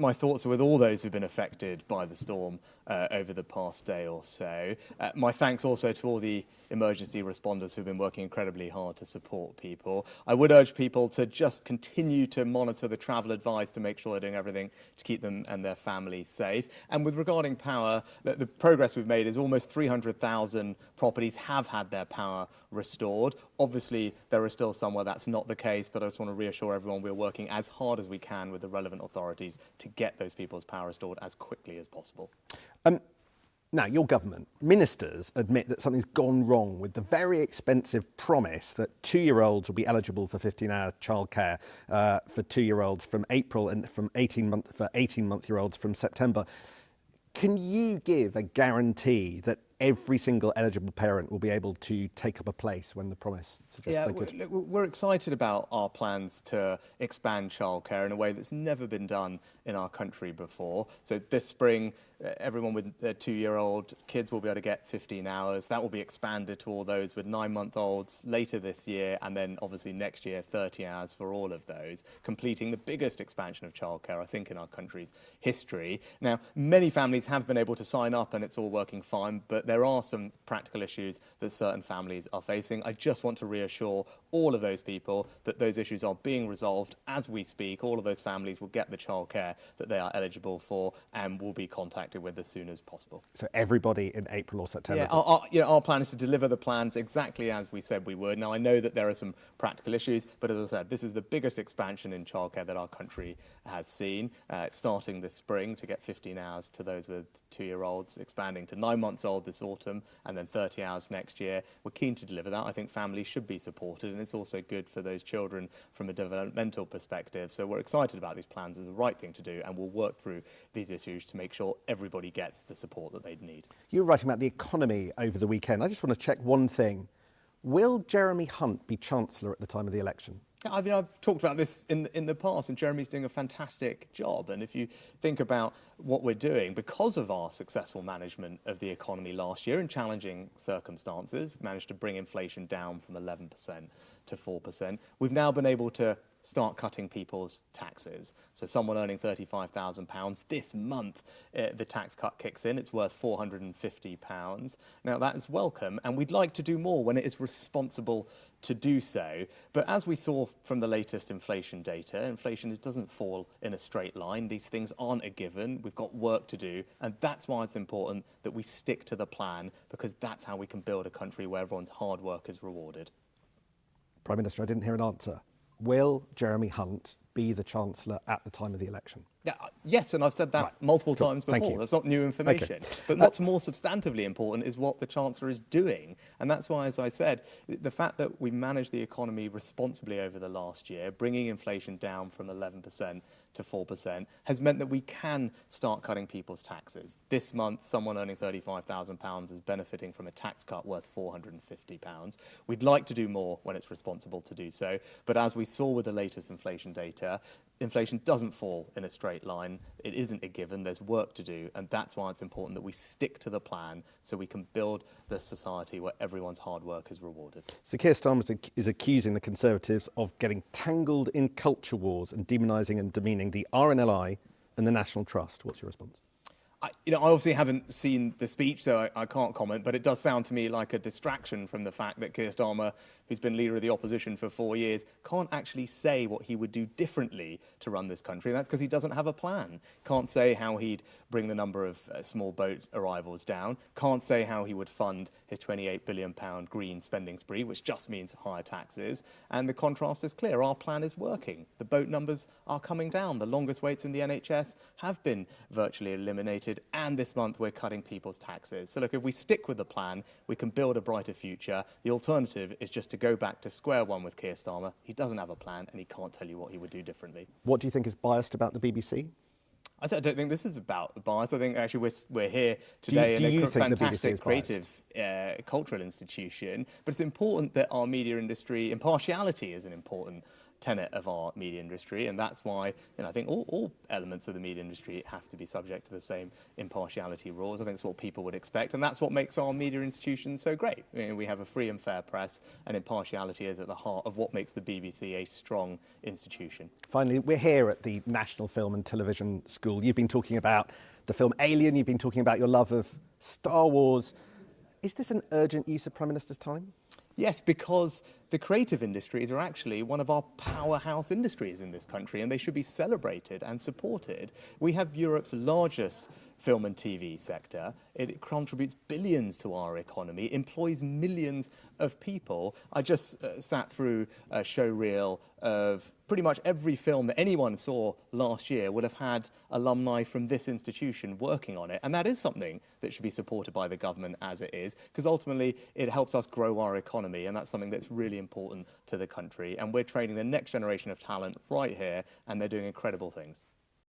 My thoughts are with all those who've been affected by the storm over the past day or so. My thanks also to all the emergency responders who've been working incredibly hard to support people. I would urge people to just continue to monitor the travel advice to make sure they're doing everything to keep them and their families safe. And with regarding power, the progress we've made is almost 300,000 properties have had their power restored. Obviously, there are still some where that's not the case, but I just want to reassure everyone we're working as hard as we can with the relevant authorities to get those people's power restored as quickly as possible. Now, your government, ministers admit that something's gone wrong with the very expensive promise that 2-year-olds will be eligible for 15-hour childcare for 2-year-olds from April and for 18-month-year-olds from September. Can you give a guarantee that every single eligible parent will be able to take up a place when the promise suggests they could? We're excited about our plans to expand childcare in a way that's never been done in our country before. So this spring, everyone with their 2-year-old kids will be able to get 15 hours. That will be expanded to all those with 9-month-olds later this year, and then obviously next year, 30 hours for all of those, completing the biggest expansion of childcare, I think, in our country's history. Now, many families have been able to sign up and it's all working fine, but there are some practical issues that certain families are facing. I just want to reassure all of those people that those issues are being resolved as we speak. All of those families will get the childcare that they are eligible for and will be contacted with as soon as possible. So everybody in April or September? Yeah, our plan is to deliver the plans exactly as we said we would. Now, I know that there are some practical issues, but as I said, this is the biggest expansion in childcare that our country has seen. It's starting this spring to get 15 hours to those with 2-year-olds, expanding to 9-months-old this autumn, and then 30 hours next year. We're keen to deliver that. I think families should be supported, and it's also good for those children from a developmental perspective. So we're excited about these plans as the right thing to do, and we'll work through these issues to make sure everybody gets the support that they need. You were writing about the economy over the weekend. I just want to check one thing. Will Jeremy Hunt be Chancellor at the time of the election? I mean, I've talked about this in the past, and Jeremy's doing a fantastic job. And if you think about what we're doing, because of our successful management of the economy last year in challenging circumstances, we managed to bring inflation down from 11% to 4%. We've now been able to start cutting people's taxes. So someone earning £35,000 this month, the tax cut kicks in. It's worth £450. Now, that is welcome, and we'd like to do more when it is responsible to do so. But as we saw from the latest inflation data, inflation doesn't fall in a straight line. These things aren't a given. We've got work to do, and that's why it's important that we stick to the plan, because that's how we can build a country where everyone's hard work is rewarded. Prime Minister, I didn't hear an answer. Will Jeremy Hunt be the Chancellor at the time of the election? Yeah, yes, and I've said that multiple times before. Thank you. That's not new information. Okay. But what's more substantively important is what the Chancellor is doing. And that's why, as I said, the fact that we managed the economy responsibly over the last year, bringing inflation down from 11% to 4%, has meant that we can start cutting people's taxes. This month, someone earning £35,000 is benefiting from a tax cut worth £450. We'd like to do more when it's responsible to do so. But as we saw with the latest inflation data, inflation doesn't fall in a straight line. It isn't a given. There's work to do. And that's why it's important that we stick to the plan so we can build the society where everyone's hard work is rewarded. So Keir Starmer is accusing the Conservatives of getting tangled in culture wars and demonising and demeaning the RNLI and the National Trust. What's your response? I obviously haven't seen the speech, so I can't comment, but it does sound to me like a distraction from the fact that Keir Starmer, who's been leader of the opposition for 4 years, can't actually say what he would do differently to run this country. And that's because he doesn't have a plan. Can't say how he'd bring the number of small boat arrivals down. Can't say how he would fund his £28 billion green spending spree, which just means higher taxes. And the contrast is clear. Our plan is working. The boat numbers are coming down. The longest waits in the NHS have been virtually eliminated. And this month we're cutting people's taxes. So look, if we stick with the plan, we can build a brighter future. The alternative is just to go back to square one with Keir Starmer. He doesn't have a plan and he can't tell you what he would do differently. What do you think is biased about the BBC? I don't think this is about bias. I think actually we're here today in a fantastic creative cultural institution. But it's important that our media industry, impartiality is an important tenet of our media industry, and that's why I think all elements of the media industry have to be subject to the same impartiality rules. I think it's what people would expect, and that's what makes our media institutions so great. We have a free and fair press, and impartiality is at the heart of what makes the BBC a strong institution. Finally, we're here at the National Film and Television School. You've been talking about the film Alien, you've been talking about your love of Star Wars. Is this an urgent use of Prime Minister's time? Yes, because the creative industries are actually one of our powerhouse industries in this country, and they should be celebrated and supported. We have Europe's largest film and TV sector. It contributes billions to our economy, employs millions of people. I just sat through a show reel of pretty much every film that anyone saw last year would have had alumni from this institution working on it. And that is something that should be supported by the government as it is, because ultimately it helps us grow our economy, and that's something that's really important to the country. And we're training the next generation of talent right here, and they're doing incredible things.